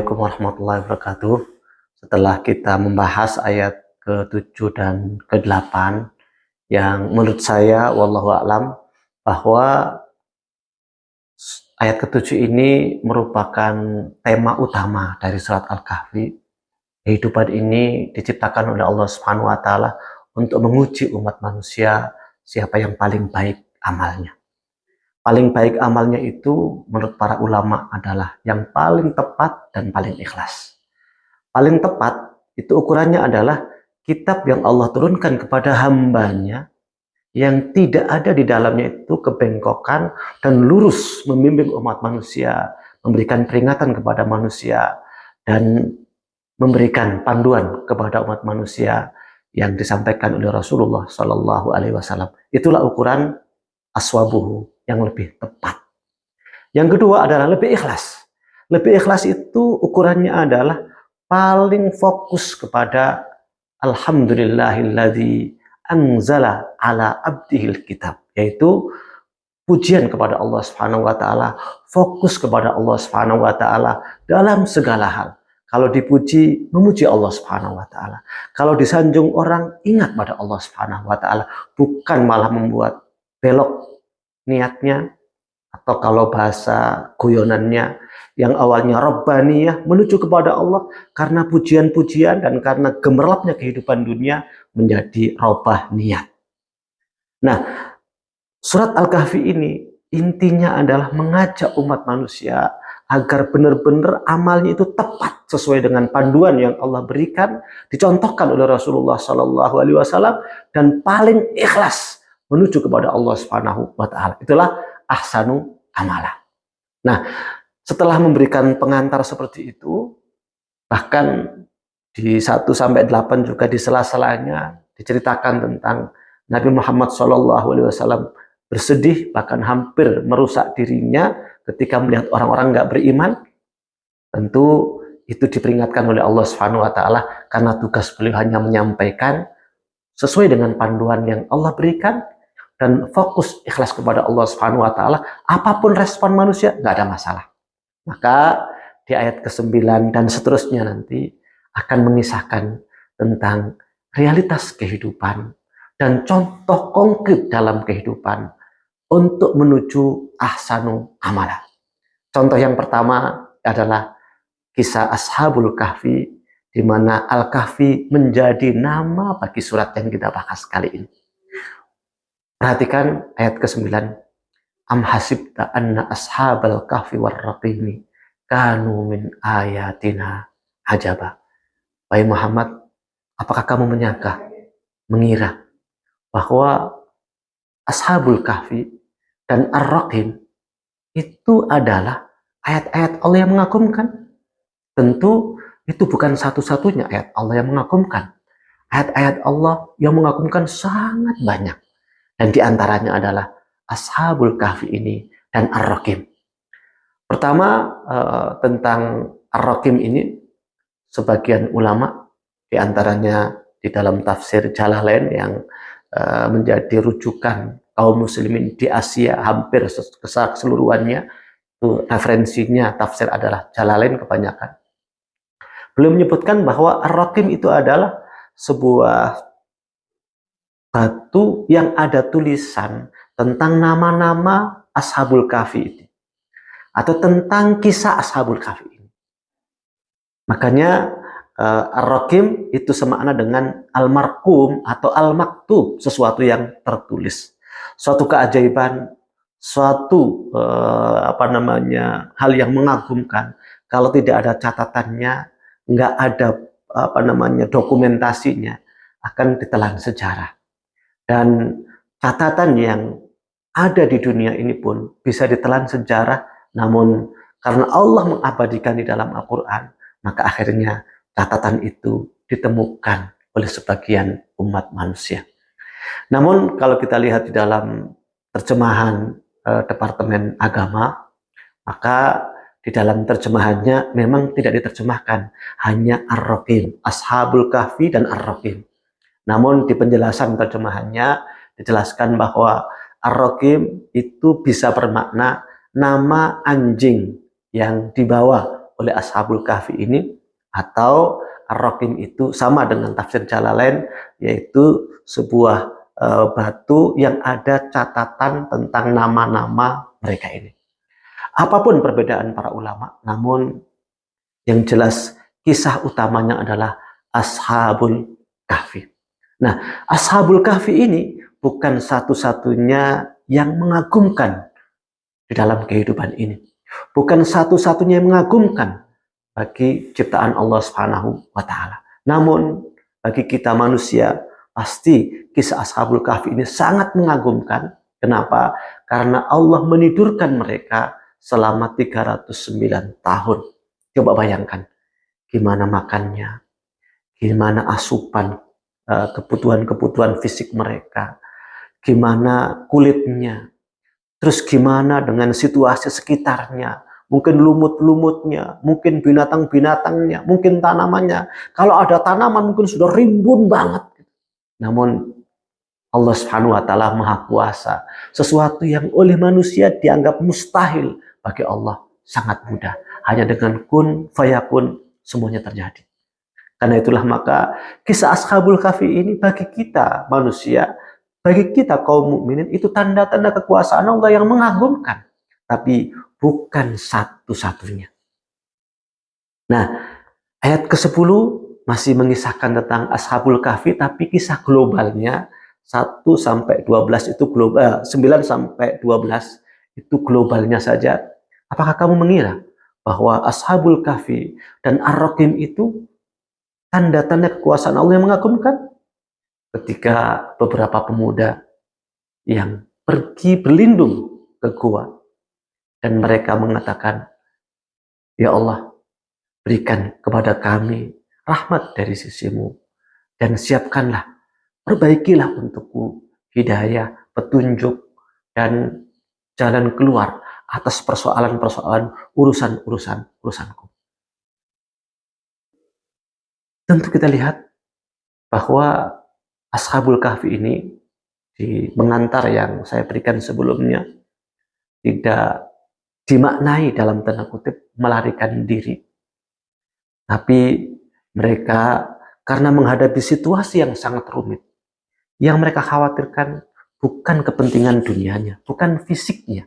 Assalamualaikum warahmatullahi wabarakatuh. Setelah kita membahas ayat ke-7 dan ke-8 yang menurut saya wallahu a'lam bahwa ayat ke-7 ini merupakan tema utama dari surat Al-Kahfi. Kehidupan ini diciptakan oleh Allah Subhanahu wa taala untuk menguji umat manusia siapa yang paling baik amalnya. Paling baik amalnya itu menurut para ulama adalah yang paling tepat dan paling ikhlas. Paling tepat itu ukurannya adalah kitab yang Allah turunkan kepada hambanya yang tidak ada di dalamnya itu kebengkokan dan lurus membimbing umat manusia, memberikan peringatan kepada manusia dan memberikan panduan kepada umat manusia yang disampaikan oleh Rasulullah Shallallahu Alaihi Wasallam. Itulah ukuran aswabuhu yang lebih tepat. Yang kedua adalah lebih ikhlas. Lebih ikhlas itu ukurannya adalah paling fokus kepada alhamdulillahilladzi anzala ala abdihil kitab, yaitu pujian kepada Allah Subhanahu wa taala, fokus kepada Allah Subhanahu wa taala dalam segala hal. Kalau dipuji, memuji Allah Subhanahu wa taala. Kalau disanjung orang, ingat pada Allah Subhanahu wa taala, bukan malah membuat belok niatnya, atau kalau bahasa guyonannya yang awalnya Rabbaniyah menuju kepada Allah karena pujian-pujian dan karena gemerlapnya kehidupan dunia menjadi Rabbaniyah. Nah, surat Al-Kahfi ini intinya adalah mengajak umat manusia agar benar-benar amalnya itu tepat sesuai dengan panduan yang Allah berikan, dicontohkan oleh Rasulullah Shallallahu Alaihi Wasallam dan paling ikhlas menuju kepada Allah Subhanahu wa taala. Itulah ahsanu amalah. Nah, setelah memberikan pengantar seperti itu, bahkan di 1 sampai 8 juga di sela-selanya diceritakan tentang Nabi Muhammad SAW bersedih, bahkan hampir merusak dirinya ketika melihat orang-orang nggak beriman. Tentu itu diperingatkan oleh Allah Subhanahu wa taala karena tugas beliau hanya menyampaikan sesuai dengan panduan yang Allah berikan dan fokus ikhlas kepada Allah Subhanahu wa taala, apapun respon manusia nggak ada masalah. Maka di ayat ke-9 dan seterusnya nanti akan mengisahkan tentang realitas kehidupan dan contoh konkret dalam kehidupan untuk menuju ahsanu amalah. Contoh yang pertama adalah kisah Ashabul Kahfi, di mana Al-Kahfi menjadi nama bagi surat yang kita bahas kali ini. Perhatikan ayat ke-9. Am hasibta anna ashabal kahfi warraqimi kanu min ayatina ajaba. Wahai Muhammad, apakah kamu menyangka, mengira bahwa ashabul kahfi dan ar-raqim itu adalah ayat-ayat Allah yang mengagumkan? Tentu itu bukan satu-satunya ayat Allah yang mengagumkan. Ayat-ayat Allah yang mengagumkan sangat banyak. Dan diantaranya adalah Ashabul Kahfi ini dan Ar-Raqim. Pertama, tentang Ar-Raqim ini, sebagian ulama, diantaranya di dalam tafsir Jalalain yang menjadi rujukan kaum muslimin di Asia hampir keseluruhannya, itu referensinya tafsir adalah Jalalain kebanyakan. Beliau menyebutkan bahwa Ar-Raqim itu adalah sebuah batu yang ada tulisan tentang nama-nama Ashabul Kahfi ini, atau tentang kisah Ashabul Kahfi ini. Makanya Ar-Raqim itu semakna dengan Al-Marqum atau Al-Maktub, sesuatu yang tertulis, suatu keajaiban, suatu hal yang mengagumkan. Kalau tidak ada catatannya, nggak ada dokumentasinya, akan ditelan sejarah. Dan catatan yang ada di dunia ini pun bisa ditelan sejarah, namun karena Allah mengabadikan di dalam Al-Quran, maka akhirnya catatan itu ditemukan oleh sebagian umat manusia. Namun kalau kita lihat di dalam terjemahan Departemen Agama, maka di dalam terjemahannya memang tidak diterjemahkan hanya Ar-Raqim, Ashabul Kahfi dan Ar-Raqim. Namun di penjelasan terjemahannya dijelaskan bahwa Ar-Raqim itu bisa bermakna nama anjing yang dibawa oleh Ashabul Kahfi ini, atau Ar-Raqim itu sama dengan tafsir Jalalain, yaitu sebuah batu yang ada catatan tentang nama-nama mereka ini. Apapun perbedaan para ulama, namun yang jelas kisah utamanya adalah Ashabul Kahfi. Nah, Ashabul Kahfi ini bukan satu-satunya yang mengagumkan di dalam kehidupan ini. Bukan satu-satunya yang mengagumkan bagi ciptaan Allah Subhanahu wa taala. Namun bagi kita manusia, pasti kisah Ashabul Kahfi ini sangat mengagumkan. Kenapa? Karena Allah menidurkan mereka selama 309 tahun. Coba bayangkan gimana makannya, gimana asupan kebutuhan-kebutuhan fisik mereka, gimana kulitnya, terus gimana dengan situasi sekitarnya, mungkin lumut-lumutnya, mungkin binatang-binatangnya, mungkin tanamannya. Kalau ada tanaman mungkin sudah rimbun banget. Namun Allah Subhanahu wa taala Maha Kuasa. Sesuatu yang oleh manusia dianggap mustahil, bagi Allah sangat mudah. Hanya dengan kun fayakun semuanya terjadi. Karena itulah maka kisah Ashabul Kahfi ini bagi kita manusia, bagi kita kaum mukminin, itu tanda-tanda kekuasaan Allah yang mengagumkan. Tapi bukan satu-satunya. Nah, ayat ke-10 masih mengisahkan tentang Ashabul Kahfi, tapi kisah globalnya 1 sampai 12 itu global, 9 sampai 12 itu globalnya saja. Apakah kamu mengira bahwa Ashabul Kahfi dan Ar-Raqim itu tanda-tanda kekuasaan Allah yang mengagumkan? Ketika beberapa pemuda yang pergi berlindung ke gua dan mereka mengatakan, "Ya Allah, berikan kepada kami rahmat dari sisimu dan siapkanlah, perbaikilah untukku hidayah, petunjuk, dan jalan keluar atas persoalan-persoalan urusanku." Tentu kita lihat bahwa Ashabul Kahfi ini di pengantar yang saya berikan sebelumnya tidak dimaknai dalam tanda kutip melarikan diri. Tapi mereka karena menghadapi situasi yang sangat rumit, yang mereka khawatirkan bukan kepentingan dunianya, bukan fisiknya,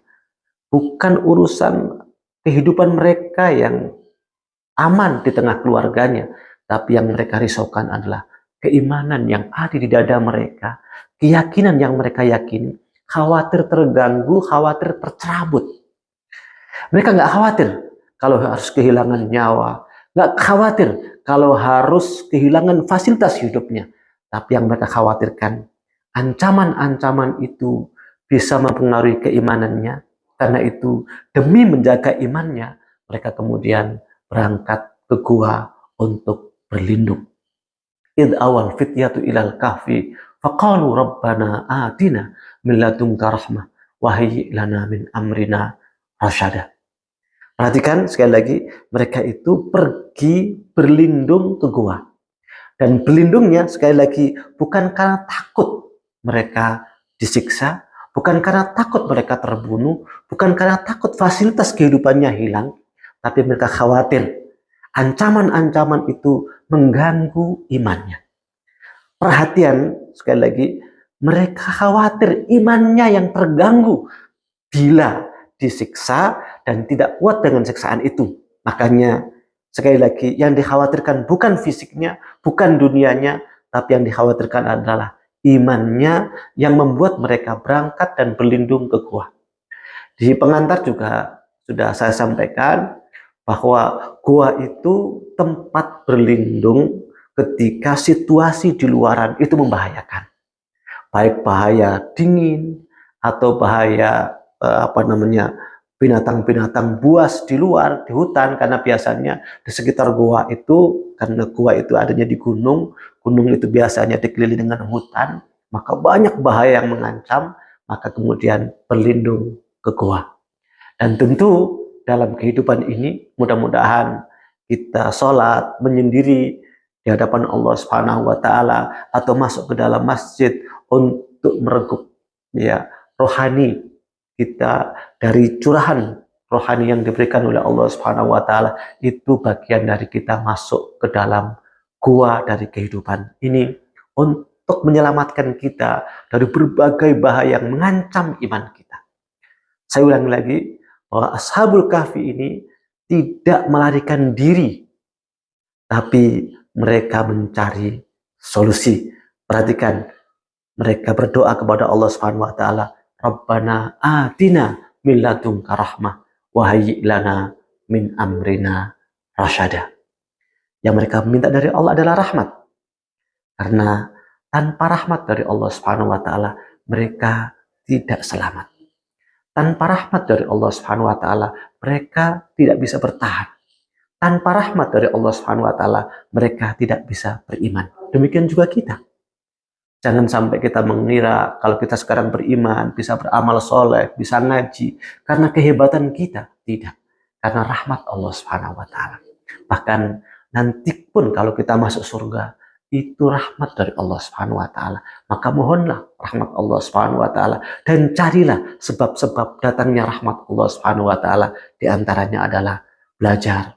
bukan urusan kehidupan mereka yang aman di tengah keluarganya, tapi yang mereka risaukan adalah keimanan yang ada di dada mereka, keyakinan yang mereka yakini, khawatir terganggu, khawatir tercerabut. Mereka nggak khawatir kalau harus kehilangan nyawa, nggak khawatir kalau harus kehilangan fasilitas hidupnya, tapi yang mereka khawatirkan, ancaman-ancaman itu bisa mempengaruhi keimanannya. Karena itu, demi menjaga imannya, mereka kemudian berangkat ke gua untuk berlindung. Id awal fityatu ilal kahfi faqalu rabbana atina min ladunka rahmah wa hayyi lana min amrina rasyada. Perhatikan sekali lagi, mereka itu pergi berlindung ke gua. Dan berlindungnya sekali lagi bukan karena takut mereka disiksa, bukan karena takut mereka terbunuh, bukan karena takut fasilitas kehidupannya hilang, tapi mereka khawatir ancaman-ancaman itu mengganggu imannya. Perhatian, sekali lagi, mereka khawatir imannya yang terganggu bila disiksa dan tidak kuat dengan siksaan itu. Makanya, sekali lagi, yang dikhawatirkan bukan fisiknya, bukan dunianya, tapi yang dikhawatirkan adalah imannya yang membuat mereka berangkat dan berlindung ke gua. Di pengantar juga sudah saya sampaikan bahwa gua itu tempat berlindung ketika situasi di luaran itu membahayakan. Baik bahaya dingin atau bahaya binatang-binatang buas di luar, di hutan, karena biasanya di sekitar gua itu, karena gua itu adanya di gunung, gunung itu biasanya dikelilingi dengan hutan, maka banyak bahaya yang mengancam, maka kemudian berlindung ke gua. Dan tentu dalam kehidupan ini mudah-mudahan kita sholat menyendiri di hadapan Allah Subhanahu wa taala atau masuk ke dalam masjid untuk meregup rohani kita dari curahan rohani yang diberikan oleh Allah Subhanahu wa taala itu bagian dari kita masuk ke dalam gua dari kehidupan ini untuk menyelamatkan kita dari berbagai bahaya yang mengancam iman kita. Saya ulangi lagi bahwa Ashabul Kahfi ini tidak melarikan diri, tapi mereka mencari solusi. Perhatikan, mereka berdoa kepada Allah Subhanahu wa taala, Rabbana atina min ladunka rahmah wa hayyi' lana min amrina rasyada. Yang mereka minta dari Allah adalah rahmat. Karena tanpa rahmat dari Allah Subhanahu wa taala, mereka tidak selamat. Tanpa rahmat dari Allah Subhanahu wa taala, mereka tidak bisa bertahan. Tanpa rahmat dari Allah Subhanahu wa taala, mereka tidak bisa beriman. Demikian juga kita. Jangan sampai kita mengira kalau kita sekarang beriman, bisa beramal soleh, bisa ngaji, karena kehebatan kita. Tidak. Karena rahmat Allah Subhanahu wa taala. Bahkan nanti pun kalau kita masuk surga, itu rahmat dari Allah Subhanahu wa taala. Maka mohonlah rahmat Allah Subhanahu wa taala dan carilah sebab-sebab datangnya rahmat Allah Subhanahu wa taala. Di antaranya adalah belajar.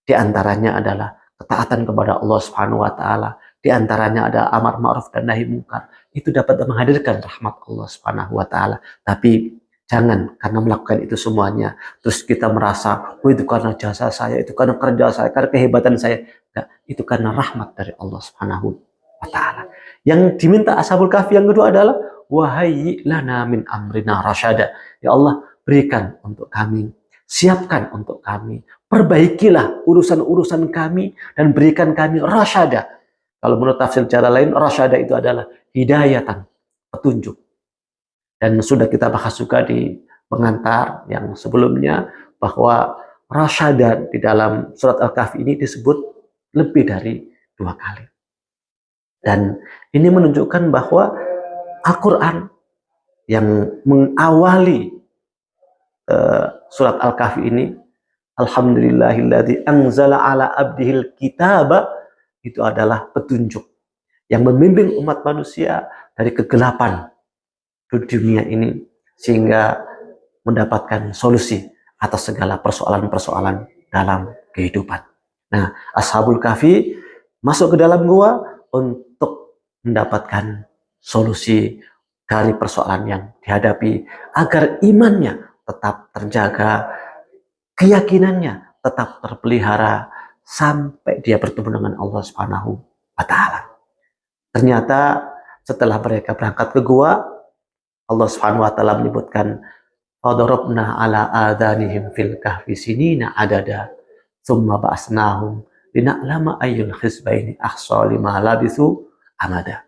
Di antaranya adalah ketaatan kepada Allah Subhanahu wa taala. Di antaranya ada amar ma'ruf dan nahi mungkar. Itu dapat menghadirkan rahmat Allah Subhanahu wa taala. Tapi jangan karena melakukan itu semuanya terus kita merasa, oh itu karena jasa saya, itu karena kerja saya, karena kehebatan saya. Enggak, itu karena rahmat dari Allah Subhanahu wa taala. Yang diminta Ashabul Kahfi yang kedua adalah wahai lana min amrina rasyada. Ya Allah, berikan untuk kami, siapkan untuk kami, perbaikilah urusan-urusan kami dan berikan kami rasyada. Kalau menurut tafsir cara lain, rasyada itu adalah hidayatan, petunjuk. Dan sudah kita bahas juga di pengantar yang sebelumnya bahwa rasyada di dalam surat Al-Kahfi ini disebut lebih dari 2 kali. Dan ini menunjukkan bahwa Al-Quran yang mengawali surat Al-Kahfi ini, Alhamdulillahilladzi anzala ala abdihil kitaba, itu adalah petunjuk yang membimbing umat manusia dari kegelapan di dunia ini sehingga mendapatkan solusi atas segala persoalan-persoalan dalam kehidupan. Nah, Ashabul Kahfi masuk ke dalam gua untuk mendapatkan solusi dari persoalan yang dihadapi agar imannya tetap terjaga, keyakinannya tetap terpelihara sampai dia bertemu dengan Allah Subhanahu wa taala. Ternyata setelah mereka berangkat ke gua, Allah Subhanahu wa taala menyebutkan fadarabna ala adanihim fil kahfi sinina adada tsumma ba'asnahum lina'lama ayyul hizbaini ahsa lima labithu amada.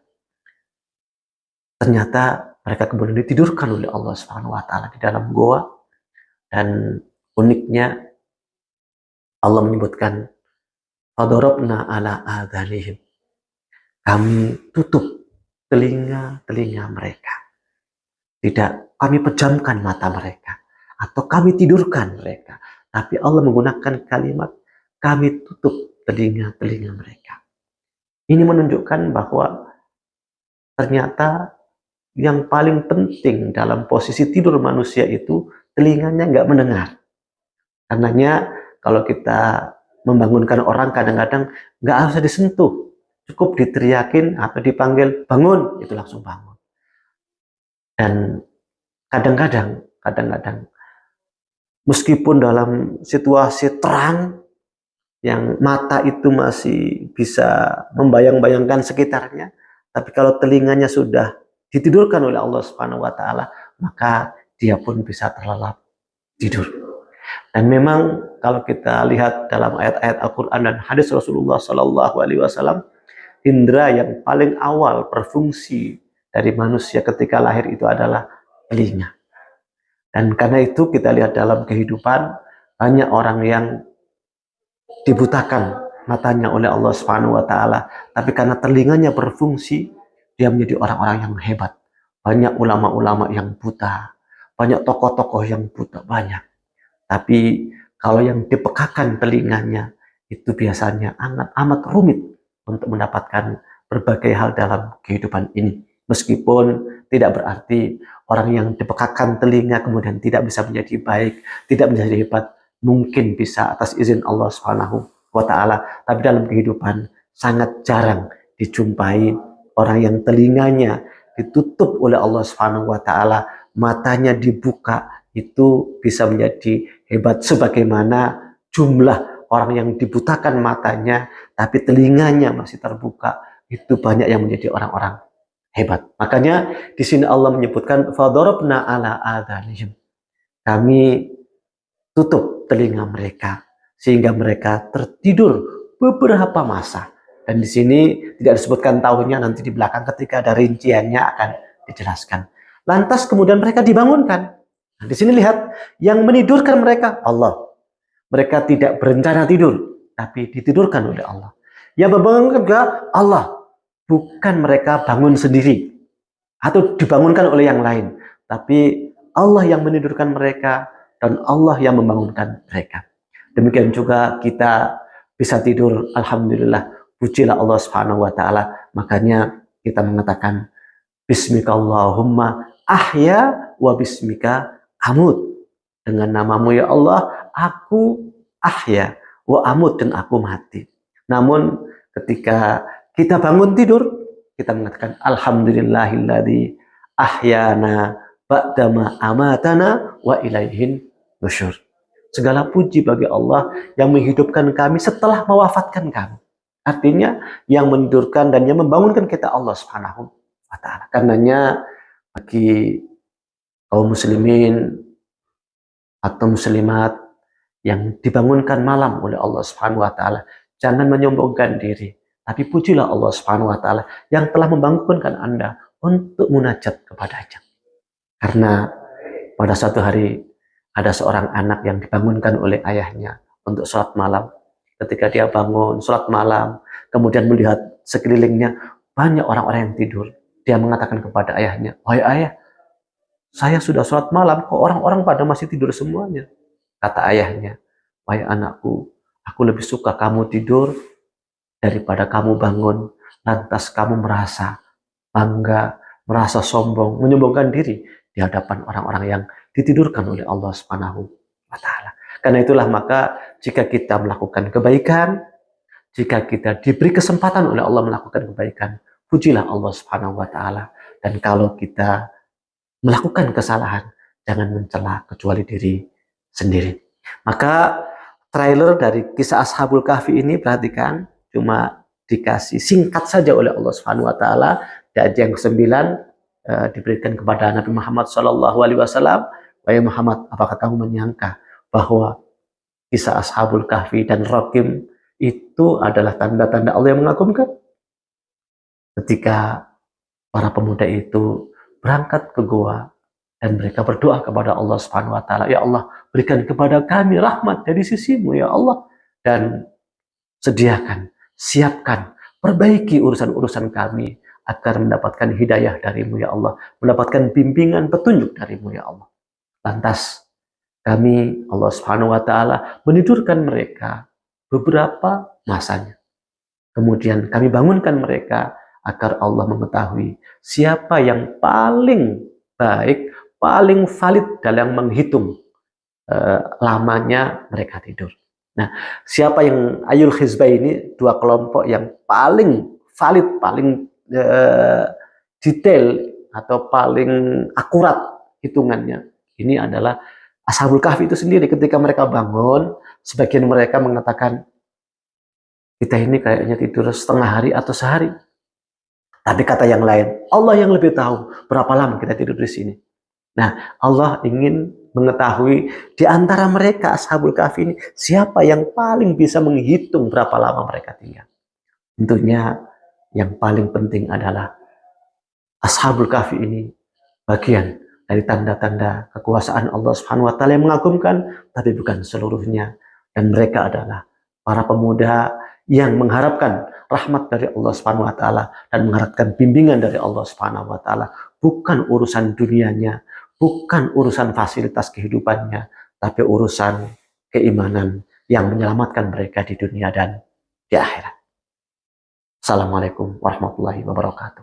Ternyata mereka kemudian ditidurkan oleh Allah Subhanahu wa taala di dalam goa, dan uniknya Allah menyebutkan fadarabna ala adanihim, kami tutup telinga-telinga mereka. Tidak kami pejamkan mata mereka atau kami tidurkan mereka, tapi Allah menggunakan kalimat kami tutup telinga-telinga mereka. Ini menunjukkan bahwa ternyata yang paling penting dalam posisi tidur manusia itu telinganya nggak mendengar. Karenanya kalau kita membangunkan orang kadang-kadang nggak usah disentuh, cukup diteriakin atau dipanggil bangun, itu langsung bangun. Dan kadang-kadang meskipun dalam situasi terang yang mata itu masih bisa membayang-bayangkan sekitarnya, tapi kalau telinganya sudah ditidurkan oleh Allah Subhanahu wa taala, maka dia pun bisa terlelap tidur. Dan memang kalau kita lihat dalam ayat-ayat Al-Qur'an dan hadis Rasulullah sallallahu alaihi wasallam, indera yang paling awal berfungsi dari manusia ketika lahir itu adalah telinga. Dan karena itu kita lihat dalam kehidupan banyak orang yang dibutakan matanya oleh Allah Subhanahu wa taala, tapi karena telinganya berfungsi, dia menjadi orang-orang yang hebat. Banyak ulama-ulama yang buta, banyak tokoh-tokoh yang buta, banyak. Tapi kalau yang dipekakan telinganya, itu biasanya amat rumit untuk mendapatkan berbagai hal dalam kehidupan ini. Meskipun tidak berarti orang yang dipekakan telinga kemudian tidak bisa menjadi baik, tidak menjadi hebat, mungkin bisa atas izin Allah Subhanahu wa taala, tapi dalam kehidupan sangat jarang dijumpai orang yang telinganya ditutup oleh Allah Subhanahu wa taala, matanya dibuka, itu bisa menjadi hebat sebagaimana jumlah orang yang dibutakan matanya tapi telinganya masih terbuka, itu banyak yang menjadi orang-orang hebat. Makanya di sini Allah menyebutkan fadarabna ala adhanihim. Kami tutup telinga mereka sehingga mereka tertidur beberapa masa. Dan di sini tidak disebutkan tahunnya, nanti di belakang ketika ada rinciannya akan dijelaskan. Lantas kemudian mereka dibangunkan. Nah, di sini lihat, yang menidurkan mereka Allah. Mereka tidak berencana tidur, tapi ditidurkan oleh Allah. Yang membangunkan juga Allah, bukan mereka bangun sendiri atau dibangunkan oleh yang lain, tapi Allah yang menidurkan mereka dan Allah yang membangunkan mereka. Demikian juga kita bisa tidur, alhamdulillah, pujilah Allah Subhanahu wa taala. Makanya kita mengatakan bismika Allahumma ahya wa bismika amut. Dengan namamu ya Allah, aku ahya wa amut, dan aku mati. Namun ketika kita bangun tidur, kita mengatakan alhamdulillahilladzi ahyana ba'dama amatana wa ilaihin nusyur. Segala puji bagi Allah yang menghidupkan kami setelah mewafatkan kami. Artinya yang menidurkan dan yang membangunkan kita Allah Subhanahu wa taala. Karenanya bagi kaum muslimin atau muslimat yang dibangunkan malam oleh Allah Subhanahu wa taala, jangan menyombongkan diri, tapi pujilah Allah Subhanahu wa taala yang telah membangunkan Anda untuk munajat kepadanya. Karena pada suatu hari ada seorang anak yang dibangunkan oleh ayahnya untuk sholat malam. Ketika dia bangun sholat malam, kemudian melihat sekelilingnya banyak orang-orang yang tidur, dia mengatakan kepada ayahnya, "Wahai ayah, saya sudah sholat malam, kok orang-orang pada masih tidur semuanya?" Kata ayahnya, "Wahai anakku, aku lebih suka kamu tidur daripada kamu bangun, lantas kamu merasa bangga, merasa sombong, menyombongkan diri di hadapan orang-orang yang ditidurkan oleh Allah Subhanahu wa taala." Karena itulah maka jika kita melakukan kebaikan, jika kita diberi kesempatan oleh Allah melakukan kebaikan, pujilah Allah Subhanahu wa taala. Dan kalau kita melakukan kesalahan, jangan mencela kecuali diri sendiri. Maka trailer dari kisah Ashabul Kahfi ini, perhatikan, cuma dikasih singkat saja oleh Allah Subhanahu wa taala. Di ayat yang ke-9 diberikan kepada Nabi Muhammad SAW, "Wahai Muhammad, apakah kamu menyangka bahwa kisah Ashabul Kahfi dan Raqim itu adalah tanda-tanda Allah yang mengagumkan?" Ketika para pemuda itu berangkat ke gua dan mereka berdoa kepada Allah Subhanahu wa taala, "Ya Allah, berikan kepada kami rahmat dari sisimu ya Allah, dan sediakan, siapkan, perbaiki urusan-urusan kami agar mendapatkan hidayah darimu ya Allah, mendapatkan bimbingan petunjuk darimu ya Allah." Lantas kami, Allah Subhanahu wa taala, menidurkan mereka beberapa masanya. Kemudian kami bangunkan mereka agar Allah mengetahui siapa yang paling baik, paling valid dalam menghitung lamanya mereka tidur. Nah, siapa yang Ayul Hizbah ini, dua kelompok yang paling valid, paling detail atau paling akurat hitungannya, ini adalah Ashabul Kahfi itu sendiri. Ketika mereka bangun, sebagian mereka mengatakan, "Kita ini kayaknya tidur setengah hari atau sehari." Tapi kata yang lain, Allah yang lebih tahu berapa lama kita tidur di sini. Nah, Allah ingin mengetahui di antara mereka Ashabul Kahfi ini, siapa yang paling bisa menghitung berapa lama mereka tinggal. Tentunya yang paling penting adalah Ashabul Kahfi ini bagian dari tanda-tanda kekuasaan Allah Subhanahu wa taala yang mengagumkan, tapi bukan seluruhnya. Dan mereka adalah para pemuda yang mengharapkan rahmat dari Allah Subhanahu wa taala dan mengharapkan bimbingan dari Allah Subhanahu wa taala, bukan urusan dunianya, bukan urusan fasilitas kehidupannya, tapi urusan keimanan yang menyelamatkan mereka di dunia dan di akhirat. Assalamualaikum warahmatullahi wabarakatuh.